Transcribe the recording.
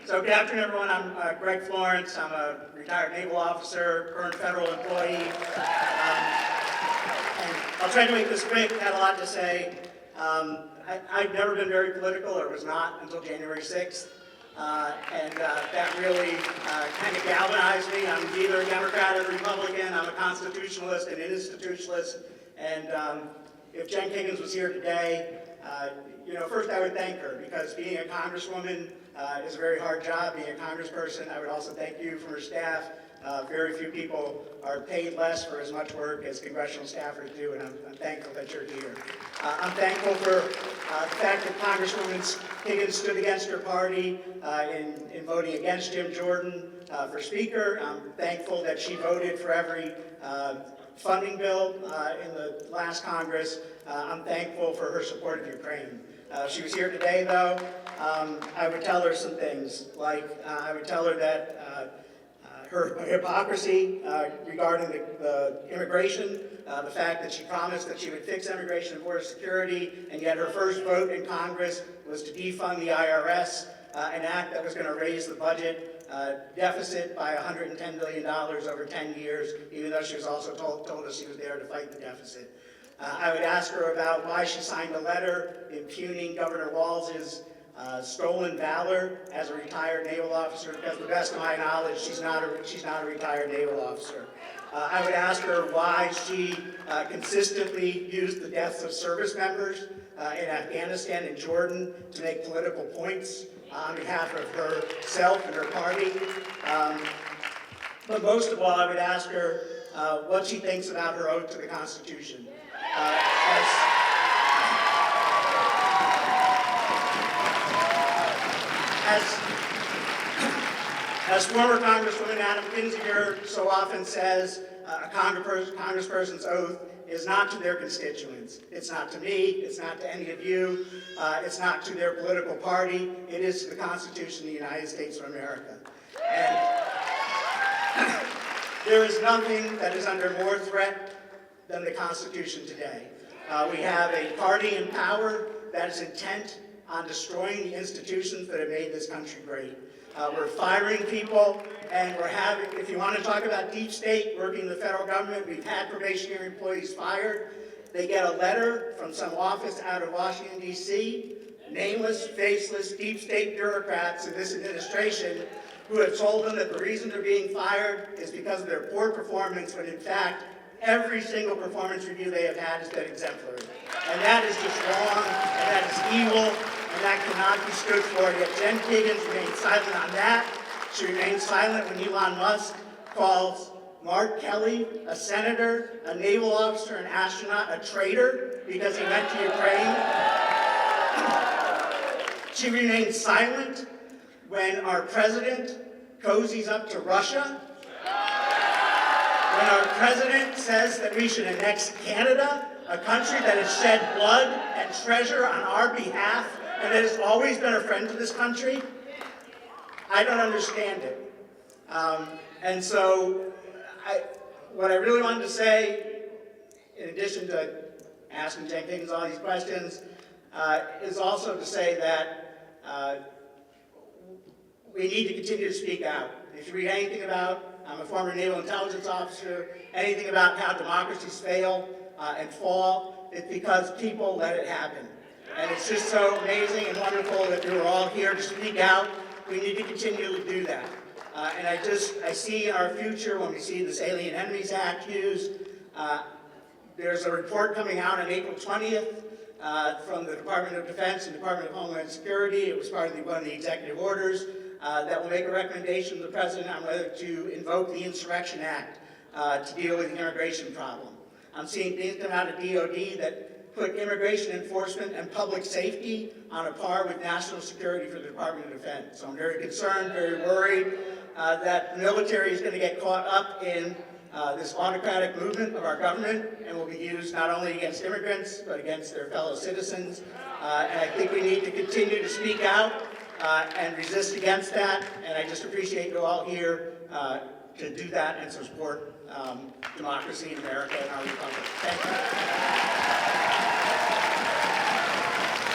So good afternoon, everyone. I'm Greg Florence. I'm a retired naval officer, current federal employee. And I'll try to make this quick. Had a lot to say. I've never been very political, or was not until January 6th. That really kind of galvanized me. I'm neither a Democrat or Republican. I'm a constitutionalist and an institutionalist. And if Jen Kiggans was here today, first I would thank her, because being a congresswoman is a very hard job. Being a congressperson, I would also thank you from her staff. Very few people are paid less for as much work as congressional staffers do, and I'm thankful that you're here. I'm thankful for the fact that Congresswoman Kiggans stood against her party in voting against Jim Jordan for Speaker. I'm thankful that she voted for every funding bill in the last Congress. I'm thankful for her support of Ukraine. If she was here today, though, I would tell her some things. Like, I would tell her that her hypocrisy regarding the immigration, the fact that she promised that she would fix immigration and border security, and yet her first vote in Congress was to defund the IRS, an act that was going to raise the budget deficit by $110 billion over 10 years, even though she was also told us she was there to fight the deficit. I would ask her about why she signed a letter impugning Governor Walz's stolen valor as a retired naval officer, because to the best of my knowledge, she's not a retired naval officer. I would ask her why she consistently used the deaths of service members in Afghanistan and Jordan to make political points on behalf of herself and her party. But most of all, I would ask her what she thinks about her oath to the Constitution. As former Congresswoman Adam Kinzinger so often says, a congressperson's oath is not to their constituents. It's not to me, it's not to any of you, it's not to their political party, it is to the Constitution of the United States of America. And there is nothing that is under more threat than the Constitution today. We have a party in power that is intent on destroying the institutions that have made this country great. We're firing people, and we're having, if you want to talk about deep state working in the federal government, we've had probationary employees fired. They get a letter from some office out of Washington, D.C., nameless, faceless, deep state bureaucrats in this administration who have told them that the reason they're being fired is because of their poor performance, when in fact, every single performance review they have had has been exemplary. And that is just wrong, and that is evil, and that cannot be stood for. Yet Jen Kiggans remains silent on that. She remains silent when Elon Musk calls Mark Kelly, a senator, a naval officer, an astronaut, a traitor because he went to Ukraine. She remains silent when our president cozies up to Russia. When our president says that we should annex Canada, a country that has shed blood and treasure on our behalf and that has always been a friend to this country, I don't understand it. And so what I really wanted to say, in addition to asking Jen Kiggans all these questions, is also to say that we need to continue to speak out. If you read anything about, I'm a former naval intelligence officer, anything about how democracies fail and fall, it's because people let it happen. And it's just so amazing and wonderful that we were all here to speak out. We need to continue to do that. And I see in our future, when we see this Alien Enemies Act used, there's a report coming out on April 20th from the Department of Defense and Department of Homeland Security. It was part of one of the executive orders that will make a recommendation to the President on whether to invoke the Insurrection Act to deal with the immigration problem. I'm seeing things come out of DOD that put immigration enforcement and public safety on a par with national security for the Department of Defense. So I'm very concerned, very worried that the military is going to get caught up in this autocratic movement of our government and will be used not only against immigrants, but against their fellow citizens. And I think we need to continue to speak out and resist against that. And I just appreciate you all here to do that and support democracy in America and our republic. Thank you.